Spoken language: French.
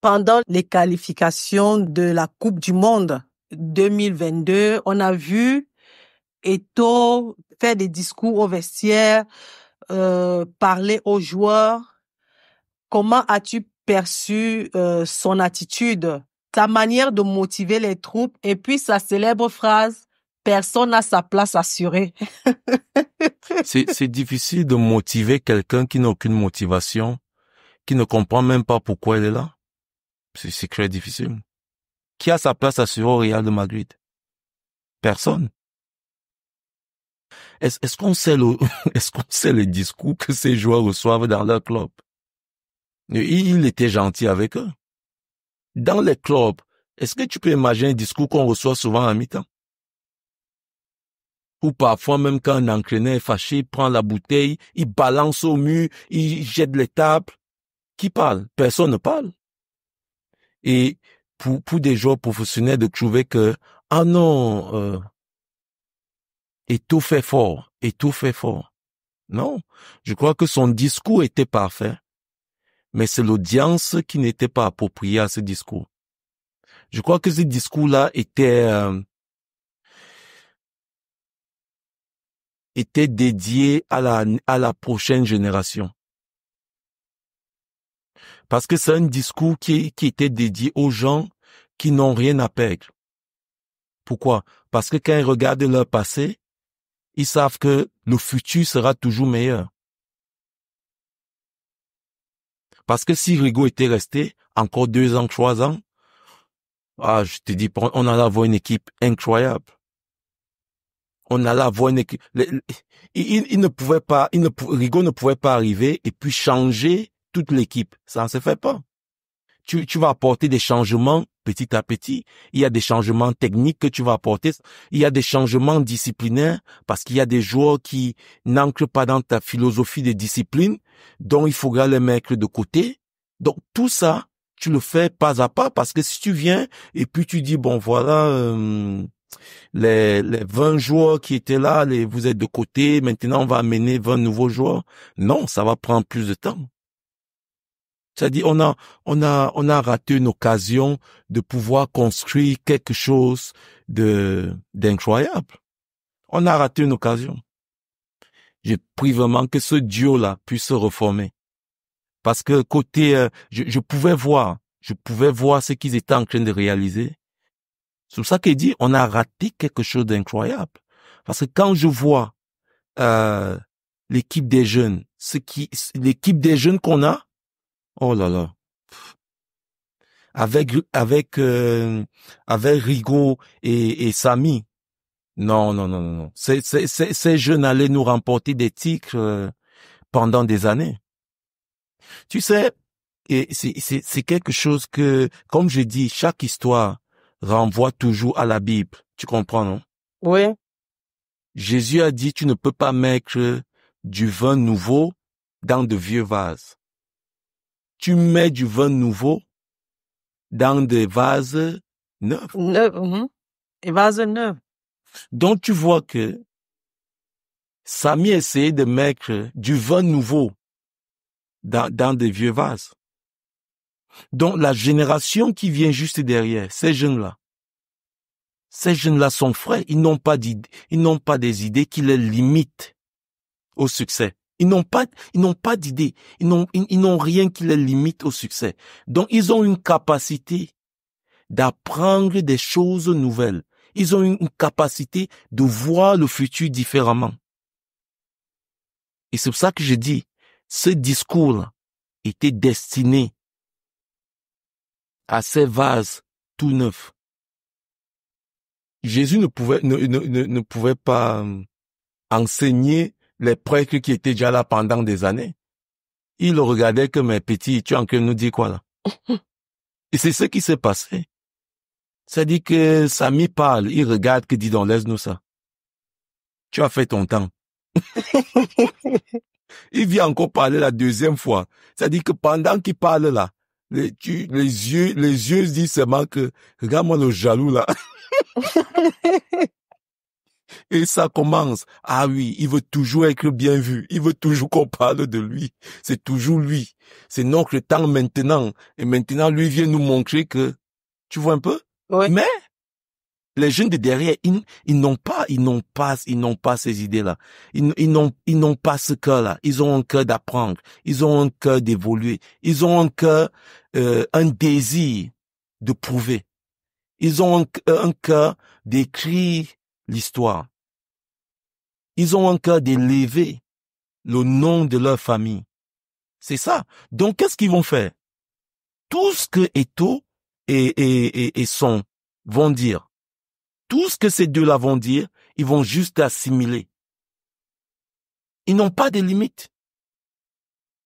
Pendant les qualifications de la Coupe du Monde 2022, on a vu Eto'o faire des discours au vestiaire, parler aux joueurs. Comment as-tu perçu son attitude, sa manière de motiver les troupes et puis sa célèbre phrase « Personne n'a sa place assurée ». C'est difficile de motiver quelqu'un qui n'a aucune motivation, qui ne comprend même pas pourquoi elle est là. C'est très difficile. Qui a sa place assurée au Real de Madrid? Personne. Est-ce qu'on sait est-ce qu'on sait les discours que ces joueurs reçoivent dans leur club? Il était gentil avec eux. Dans les clubs, est-ce que tu peux imaginer un discours qu'on reçoit souvent à mi-temps? Ou parfois même quand un entraîneur est fâché, il prend la bouteille, il balance au mur, il jette les tables. Qui parle? Personne ne parle. Et pour des joueurs professionnels de trouver que, ah non, Eto'o fait fort, Eto'o fait fort. Non, je crois que son discours était parfait, mais c'est l'audience qui n'était pas appropriée à ce discours. Je crois que ce discours-là était dédié à la prochaine génération. Parce que c'est un discours qui était dédié aux gens qui n'ont rien à perdre. Pourquoi? Parce que quand ils regardent leur passé, ils savent que le futur sera toujours meilleur. Parce que si Rigo était resté encore 2 ans, 3 ans, je te dis, on allait avoir une équipe incroyable. On allait avoir une équipe. Il ne pouvait pas, Rigo ne pouvait pas arriver et puis changer toute l'équipe. Ça ne se fait pas. Tu vas apporter des changements petit à petit. Il y a des changements techniques que tu vas apporter. Il y a des changements disciplinaires parce qu'il y a des joueurs qui n'ancrent pas dans ta philosophie de discipline, dont il faudra les mettre de côté. Donc tout ça, tu le fais pas à pas parce que si tu viens et puis tu dis bon voilà les 20 joueurs qui étaient là, vous êtes de côté, maintenant on va amener 20 nouveaux joueurs. Non, ça va prendre plus de temps. C'est-à-dire, on a raté une occasion de pouvoir construire quelque chose d'incroyable. On a raté une occasion. Je prie vraiment que ce duo-là puisse se reformer. Parce que côté, je pouvais voir ce qu'ils étaient en train de réaliser. C'est pour ça qu'il dit, on a raté quelque chose d'incroyable. Parce que quand je vois, l'équipe des jeunes, l'équipe des jeunes qu'on a, oh là là. Avec Rigo et Samy. Non. Ces jeunes allaient nous remporter des titres pendant des années. Tu sais, et c'est quelque chose que, comme je dis, chaque histoire renvoie toujours à la Bible. Tu comprends, non? Oui. Jésus a dit, tu ne peux pas mettre du vin nouveau dans de vieux vases. Tu mets du vin nouveau dans des vases neufs. Des vases neufs. Donc, tu vois que Samy essayait de mettre du vin nouveau dans des vieux vases. Donc, la génération qui vient juste derrière, ces jeunes-là sont frais. Ils n'ont pas des idées qui les limitent au succès. Ils n'ont pas d'idées. Ils n'ont rien qui les limite au succès. Donc, ils ont une capacité d'apprendre des choses nouvelles. Ils ont une capacité de voir le futur différemment. Et c'est pour ça que je dis, ce discours-là était destiné à ces vases tout neufs. Jésus ne pouvait pas enseigner les prêtres qui étaient déjà là pendant des années. Il le regardait comme un petit, tu es en train de nous dire quoi là? Et c'est ce qui s'est passé. C'est-à-dire que Samy parle, il regarde, que dit donc, laisse-nous ça. Tu as fait ton temps. Il vient encore parler la deuxième fois. C'est-à-dire que pendant qu'il parle là, les yeux disent seulement que, regarde-moi le jaloux là. Et ça commence. Ah oui, il veut toujours être bien vu. Il veut toujours qu'on parle de lui. C'est toujours lui. C'est notre temps maintenant. Et maintenant, lui vient nous montrer que, tu vois un peu? Oui. Mais, les jeunes de derrière, ils n'ont pas ces idées-là. Ils n'ont pas ce cœur-là. Ils ont un cœur d'apprendre. Ils ont un cœur d'évoluer. Ils ont un cœur, un désir de prouver. Ils ont un cœur d'écrire l'histoire. Ils ont un cœur d'élever le nom de leur famille. C'est ça. Donc, qu'est-ce qu'ils vont faire? Tout ce que Eto'o et Son vont dire, tout ce que ces deux-là vont dire, ils vont juste assimiler. Ils n'ont pas de limites.